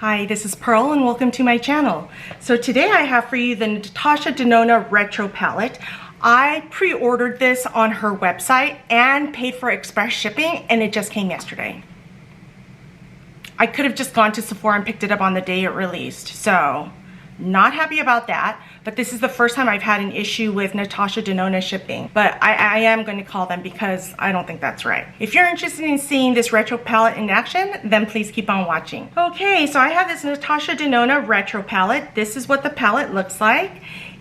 Hi, this is Pearl and welcome to my channel. So today I have for you the Natasha Denona Retro Palette. I pre-ordered this on her website and paid for express shipping and it just came yesterday. I could have just gone to Sephora and picked it up on the day it released, so not happy about that. But this is the first time I've had an issue with Natasha Denona shipping. But I am going to call them because I don't think that's right. If you're interested in seeing this retro palette in action, then please keep on watching. Okay, so I have this Natasha Denona retro palette. This is what the palette looks like.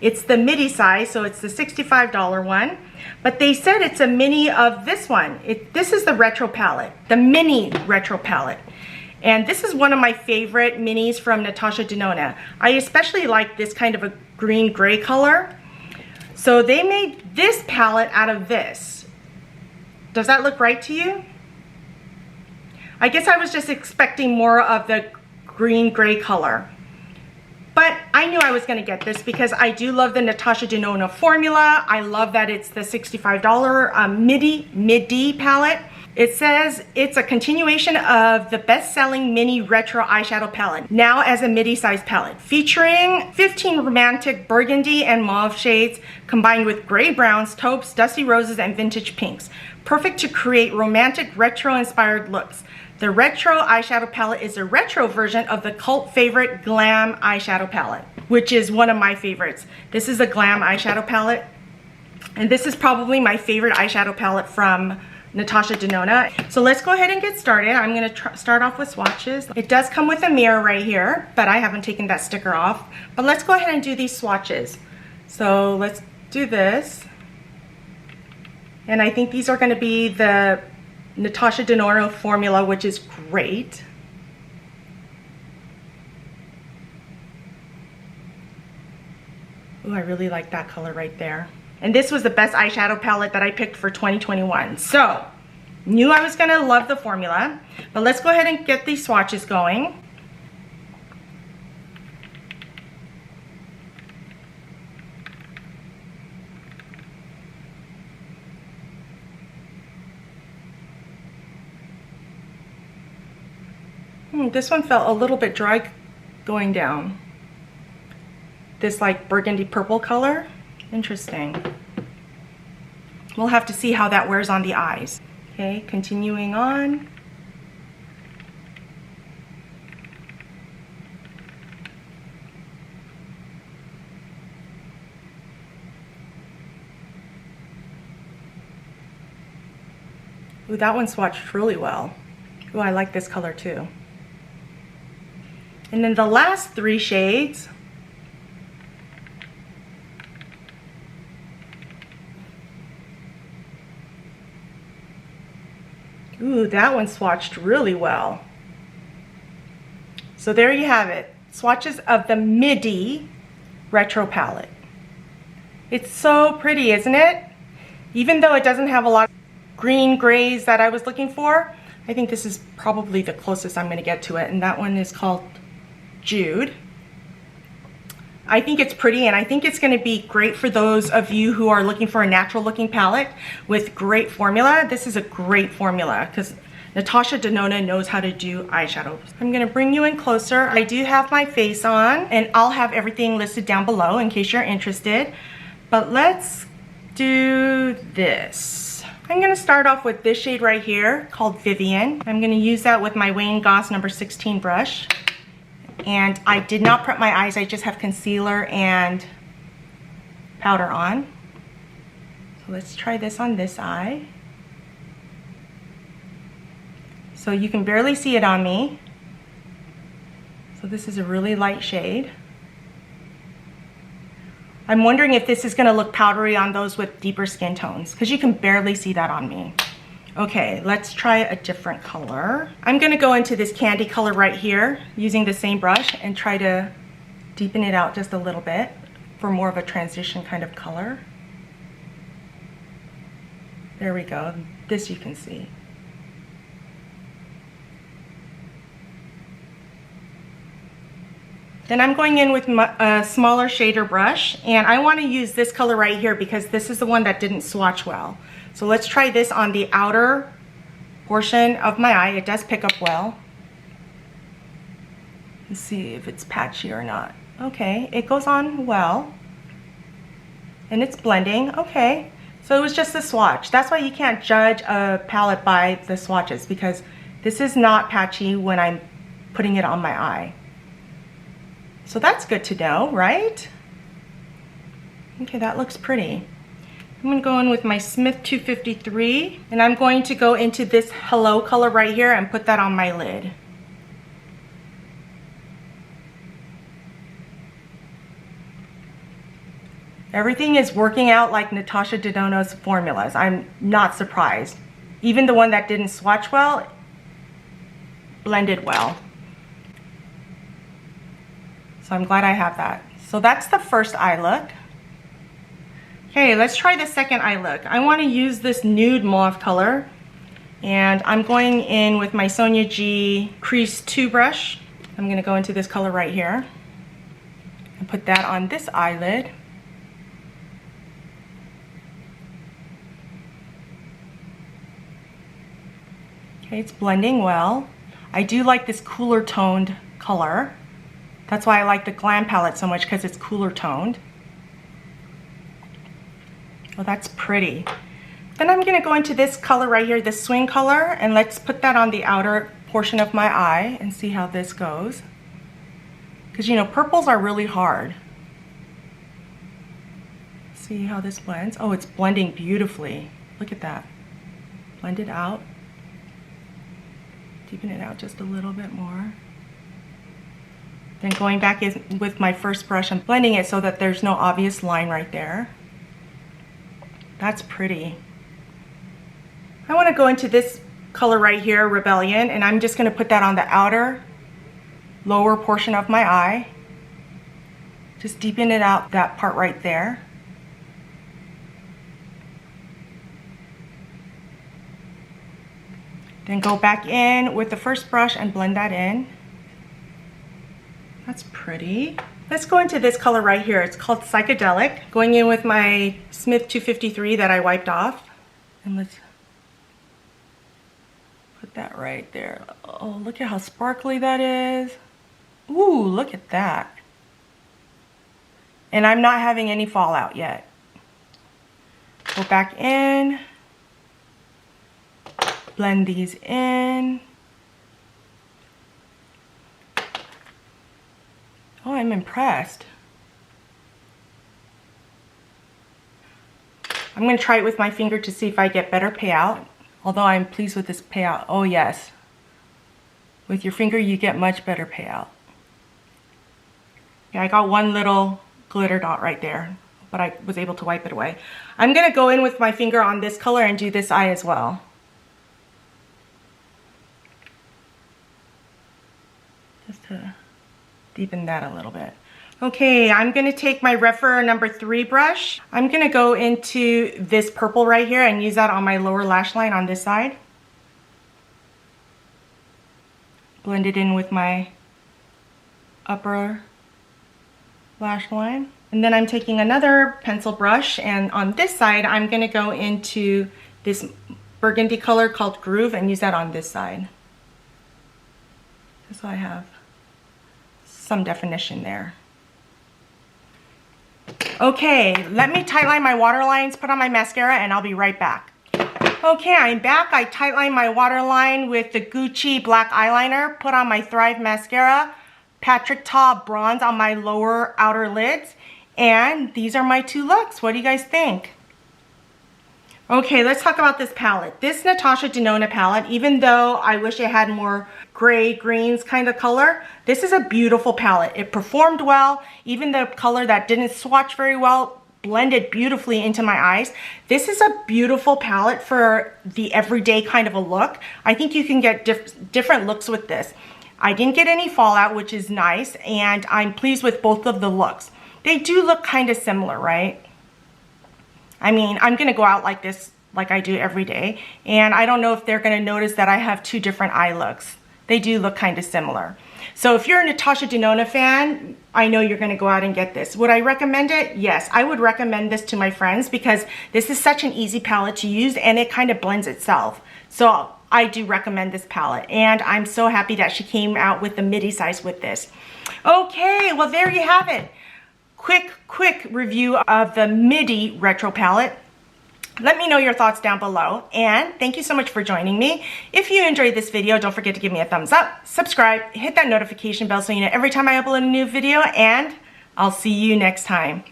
It's the midi size, so it's the $65 one. But they said it's a mini of this one. This is the retro palette, the mini retro palette. And this is one of my favorite minis from Natasha Denona. I especially like this kind of a green gray color. So they made this palette out of this. Does that look right to you? I guess I was just expecting more of the green gray color. But I knew I was going to get this because I do love the Natasha Denona formula. I love that it's the $65 midi palette. It says it's a continuation of the best-selling mini retro eyeshadow palette, now as a midi-size palette, featuring 15 romantic burgundy and mauve shades combined with gray browns, taupes, dusty roses, and vintage pinks. Perfect to create romantic retro-inspired looks. The retro eyeshadow palette is a retro version of the cult favorite glam eyeshadow palette, which is one of my favorites. This is a glam eyeshadow palette, and this is probably my favorite eyeshadow palette from Natasha Denona. So let's go ahead and get started. I'm going to start off with swatches. It does come with a mirror right here, but I haven't taken that sticker off. But let's go ahead and do these swatches. So let's do this. And I think these are going to be the Natasha Denona formula, which is great. Ooh, I really like that color right there. And this was the best eyeshadow palette that I picked for 2021. So, knew I was gonna love the formula. But let's go ahead and get these swatches going. This one felt a little bit dry going down. This like burgundy purple color. Interesting. We'll have to see how that wears on the eyes. Okay, continuing on. Ooh, that one swatched really well. Ooh, I like this color too. And then the last three shades. Ooh, that one swatched really well. So there you have it. Swatches of the midi retro palette. It's so pretty, isn't it? Even though it doesn't have a lot of green grays that I was looking for, I think this is probably the closest I'm going to get to it. And that one is called Jude. I think it's pretty, and I think it's going to be great for those of you who are looking for a natural looking palette with great formula. This is a great formula because Natasha Denona knows how to do eyeshadows. I'm going to bring you in closer. I do have my face on, and I'll have everything listed down below in case you're interested. But let's do this. I'm going to start off with this shade right here called Vivian. I'm going to use that with my Wayne Goss number 16 brush. And I did not prep my eyes, I just have concealer and powder on. So let's try this on this eye. So you can barely see it on me. So this is a really light shade. I'm wondering if this is going to look powdery on those with deeper skin tones, because you can barely see that on me. Okay, let's try a different color. I'm gonna go into this candy color right here using the same brush and try to deepen it out just a little bit for more of a transition kind of color. There we go, this you can see. Then I'm going in with a smaller shader brush, and I want to use this color right here because this is the one that didn't swatch well. So let's try this on the outer portion of my eye. It does pick up well. Let's see if it's patchy or not. Okay, it goes on well. And it's blending, okay. So it was just a swatch. That's why you can't judge a palette by the swatches, because this is not patchy when I'm putting it on my eye. So that's good to know, right? Okay, that looks pretty. I'm gonna go in with my Smith 253, and I'm going to go into this Hello color right here and put that on my lid. Everything is working out like Natasha Denona's formulas. I'm not surprised. Even the one that didn't swatch well, blended well. So I'm glad I have that. So that's the first eye look. Okay, let's try the second eye look. I want to use this nude mauve color, and I'm going in with my Sonia G Crease 2 brush. I'm going to go into this color right here and put that on this eyelid. Okay, it's blending well. I do like this cooler toned color. That's why I like the Glam palette so much, because it's cooler toned. Oh, that's pretty. Then I'm going to go into this color right here, this swing color, and let's put that on the outer portion of my eye and see how this goes. Because, you know, purples are really hard. See how this blends? Oh, it's blending beautifully. Look at that. Blend it out. Deepen it out just a little bit more. Then going back with my first brush, I'm blending it so that there's no obvious line right there. That's pretty. I want to go into this color right here, Rebellion, and I'm just going to put that on the outer lower portion of my eye. Just deepen it out, that part right there. Then go back in with the first brush and blend that in. That's pretty. Let's go into this color right here. It's called Psychedelic. Going in with my Smith 253 that I wiped off. And let's put that right there. Oh, look at how sparkly that is. Ooh, look at that. And I'm not having any fallout yet. Go back in. Blend these in. Oh, I'm impressed. I'm going to try it with my finger to see if I get better payout. Although I'm pleased with this payout. Oh yes. With your finger you get much better payout. Yeah, I got one little glitter dot right there, but I was able to wipe it away. I'm going to go in with my finger on this color and do this eye as well. Just to deepen that a little bit. Okay, I'm going to take my Rephr number 3 brush. I'm going to go into this purple right here and use that on my lower lash line on this side. Blend it in with my upper lash line. And then I'm taking another pencil brush, and on this side I'm going to go into this burgundy color called Groove and use that on this side. Just so I have some definition there. Okay, let me tightline my waterlines, put on my mascara, and I'll be right back. Okay, I'm back. I tightlined my waterline with the Gucci black eyeliner, put on my Thrive mascara, Patrick Ta bronze on my lower outer lids, and these are my 2 looks. What do you guys think? Okay, let's talk about this palette. This Natasha Denona palette, even though I wish it had more gray greens kind of color, this is a beautiful palette. It performed well. Even the color that didn't swatch very well blended beautifully into my eyes. This is a beautiful palette for the everyday kind of a look. I think you can get different looks with this. I didn't get any fallout, which is nice, and I'm pleased with both of the looks. They do look kind of similar, right? I mean, I'm going to go out like this, like I do every day, and I don't know if they're going to notice that I have 2 different eye looks. They do look kind of similar. So if you're a Natasha Denona fan, I know you're going to go out and get this. Would I recommend it? Yes, I would recommend this to my friends because this is such an easy palette to use and it kind of blends itself. So I do recommend this palette, and I'm so happy that she came out with the midi size with this. Okay, well there you have it. Quick review of the midi retro palette. Let me know your thoughts down below, and thank you so much for joining me. If you enjoyed this video, don't forget to give me a thumbs up, subscribe, hit that notification bell so you know every time I upload a new video, and I'll see you next time.